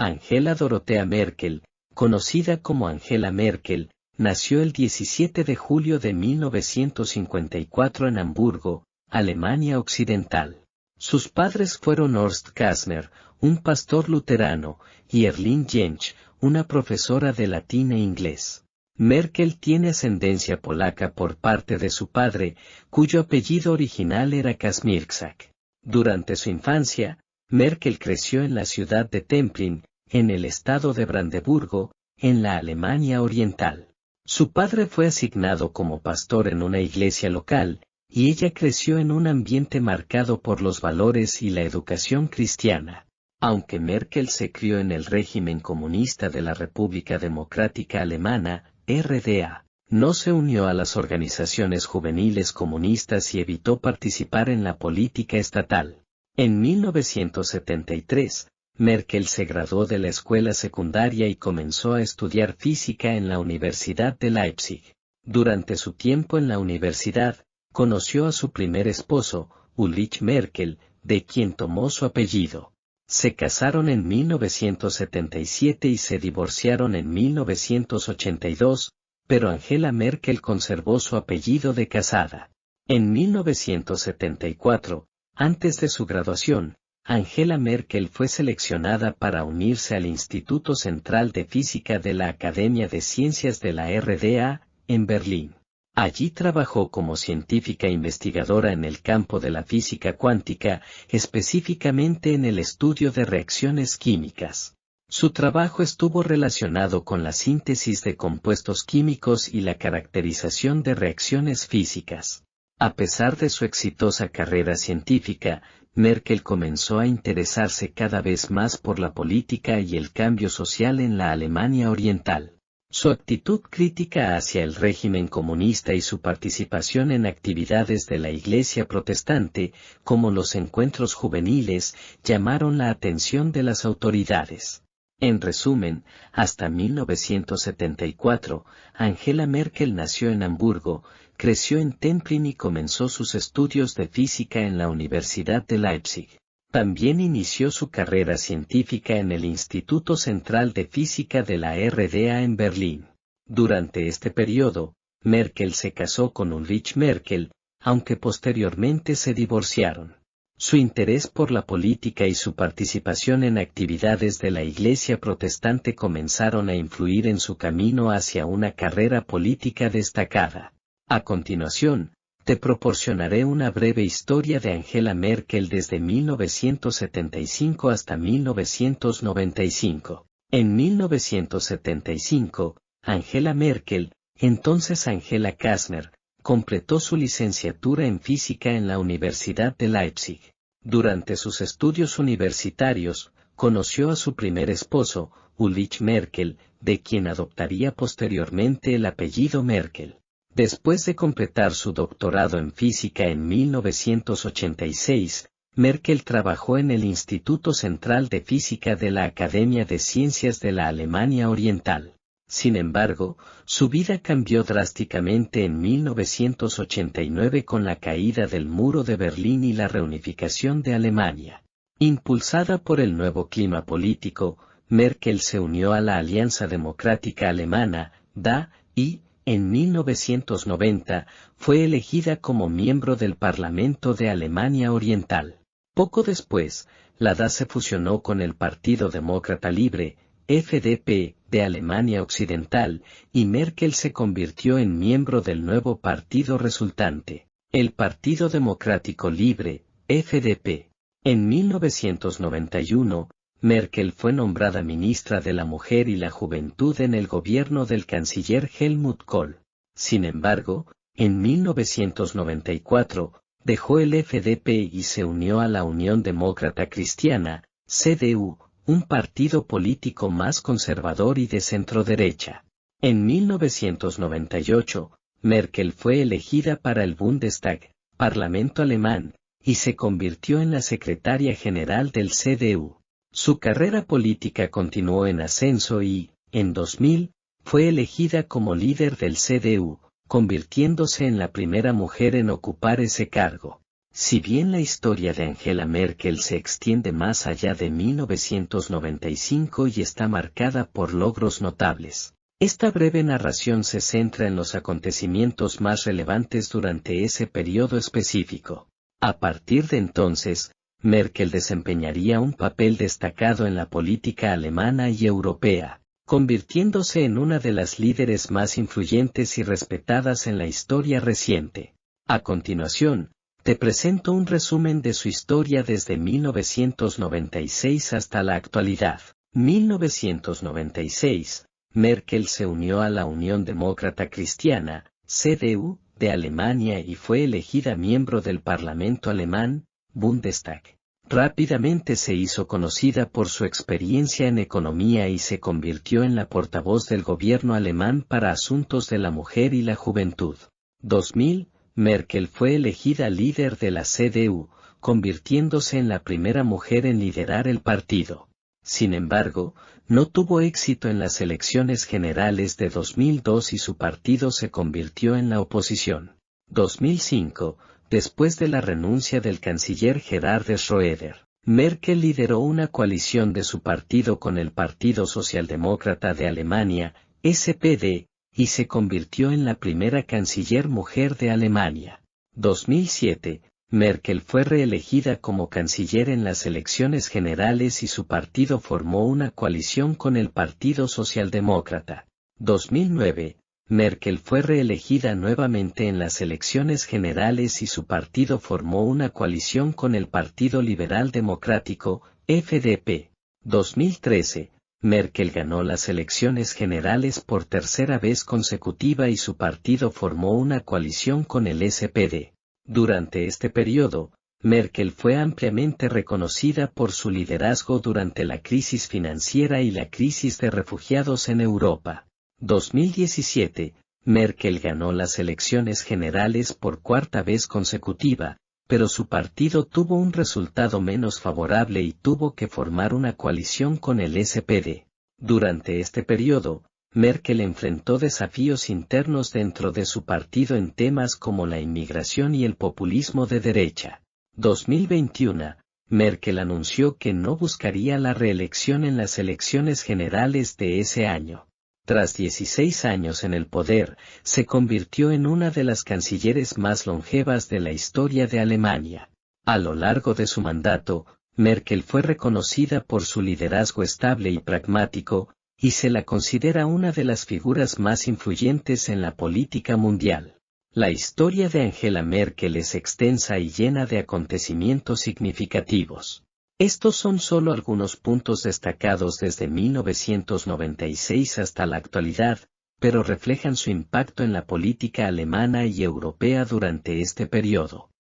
Angela Dorothea Merkel, conocida como Angela Merkel, nació el 17 de julio de 1954 en Hamburgo, Alemania Occidental. Sus padres fueron Horst Kästner, un pastor luterano, y Erlin Jentsch, una profesora de latín e inglés. Merkel tiene ascendencia polaca por parte de su padre, cuyo apellido original era Kazmierczak. Durante su infancia, Merkel creció en la ciudad de Templin, en el estado de Brandeburgo, en la Alemania Oriental. Su padre fue asignado como pastor en una iglesia local, y ella creció en un ambiente marcado por los valores y la educación cristiana. Aunque Merkel se crió en el régimen comunista de la República Democrática Alemana, RDA, no se unió a las organizaciones juveniles comunistas y evitó participar en la política estatal. En 1973, Merkel se graduó de la escuela secundaria y comenzó a estudiar física en la Universidad de Leipzig. Durante su tiempo en la universidad, conoció a su primer esposo, Ulrich Merkel, de quien tomó su apellido. Se casaron en 1977 y se divorciaron en 1982, pero Angela Merkel conservó su apellido de casada. En 1974, antes de su graduación, Angela Merkel fue seleccionada para unirse al Instituto Central de Física de la Academia de Ciencias de la RDA, en Berlín. Allí trabajó como científica investigadora en el campo de la física cuántica, específicamente en el estudio de reacciones químicas. Su trabajo estuvo relacionado con la síntesis de compuestos químicos y la caracterización de reacciones físicas. A pesar de su exitosa carrera científica, Merkel comenzó a interesarse cada vez más por la política y el cambio social en la Alemania Oriental. Su actitud crítica hacia el régimen comunista y su participación en actividades de la Iglesia protestante, como los encuentros juveniles, llamaron la atención de las autoridades. En resumen, hasta 1974, Angela Merkel nació en Hamburgo, creció en Templin y comenzó sus estudios de física en la Universidad de Leipzig. También inició su carrera científica en el Instituto Central de Física de la RDA en Berlín. Durante este periodo, Merkel se casó con Ulrich Merkel, aunque posteriormente se divorciaron. Su interés por la política y su participación en actividades de la Iglesia protestante comenzaron a influir en su camino hacia una carrera política destacada. A continuación, te proporcionaré una breve historia de Angela Merkel desde 1975 hasta 1995. En 1975, Angela Merkel, entonces Angela Kästner, completó su licenciatura en física en la Universidad de Leipzig. Durante sus estudios universitarios, conoció a su primer esposo, Ulrich Merkel, de quien adoptaría posteriormente el apellido Merkel. Después de completar su doctorado en física en 1986, Merkel trabajó en el Instituto Central de Física de la Academia de Ciencias de la Alemania Oriental. Sin embargo, su vida cambió drásticamente en 1989 con la caída del muro de Berlín y la reunificación de Alemania. Impulsada por el nuevo clima político, Merkel se unió a la Alianza Democrática Alemana, DA, y, en 1990, fue elegida como miembro del Parlamento de Alemania Oriental. Poco después, la DA se fusionó con el Partido Demócrata Libre, FDP, de Alemania Occidental, y Merkel se convirtió en miembro del nuevo partido resultante, el Partido Democrático Libre, FDP. En 1991, Merkel fue nombrada ministra de la Mujer y la Juventud en el gobierno del canciller Helmut Kohl. Sin embargo, en 1994, dejó el FDP y se unió a la Unión Demócrata Cristiana, CDU, un partido político más conservador y de centroderecha. En 1998, Merkel fue elegida para el Bundestag, Parlamento alemán, y se convirtió en la secretaria general del CDU. Su carrera política continuó en ascenso y, en 2000, fue elegida como líder del CDU, convirtiéndose en la primera mujer en ocupar ese cargo. Si bien la historia de Angela Merkel se extiende más allá de 1995 y está marcada por logros notables, esta breve narración se centra en los acontecimientos más relevantes durante ese periodo específico. A partir de entonces, Merkel desempeñaría un papel destacado en la política alemana y europea, convirtiéndose en una de las líderes más influyentes y respetadas en la historia reciente. A continuación, te presento un resumen de su historia desde 1996 hasta la actualidad. 1996, Merkel se unió a la Unión Demócrata Cristiana, CDU, de Alemania y fue elegida miembro del Parlamento alemán, Bundestag. Rápidamente se hizo conocida por su experiencia en economía y se convirtió en la portavoz del gobierno alemán para asuntos de la mujer y la juventud. 2000, Merkel fue elegida líder de la CDU, convirtiéndose en la primera mujer en liderar el partido. Sin embargo, no tuvo éxito en las elecciones generales de 2002 y su partido se convirtió en la oposición. 2005, después de la renuncia del canciller Gerhard Schröder, Merkel lideró una coalición de su partido con el Partido Socialdemócrata de Alemania, SPD, y se convirtió en la primera canciller mujer de Alemania. 2007, Merkel fue reelegida como canciller en las elecciones generales y su partido formó una coalición con el Partido Socialdemócrata. 2009, Merkel fue reelegida nuevamente en las elecciones generales y su partido formó una coalición con el Partido Liberal Democrático, FDP. 2013, Merkel ganó las elecciones generales por tercera vez consecutiva y su partido formó una coalición con el SPD. Durante este periodo, Merkel fue ampliamente reconocida por su liderazgo durante la crisis financiera y la crisis de refugiados en Europa. 2017, Merkel ganó las elecciones generales por cuarta vez consecutiva, pero su partido tuvo un resultado menos favorable y tuvo que formar una coalición con el SPD. Durante este periodo, Merkel enfrentó desafíos internos dentro de su partido en temas como la inmigración y el populismo de derecha. 2021, Merkel anunció que no buscaría la reelección en las elecciones generales de ese año. Tras 16 años en el poder, se convirtió en una de las cancilleres más longevas de la historia de Alemania. A lo largo de su mandato, Merkel fue reconocida por su liderazgo estable y pragmático, y se la considera una de las figuras más influyentes en la política mundial. La historia de Angela Merkel es extensa y llena de acontecimientos significativos. Estos son solo algunos puntos destacados desde 1996 hasta la actualidad, pero reflejan su impacto en la política alemana y europea durante este periodo.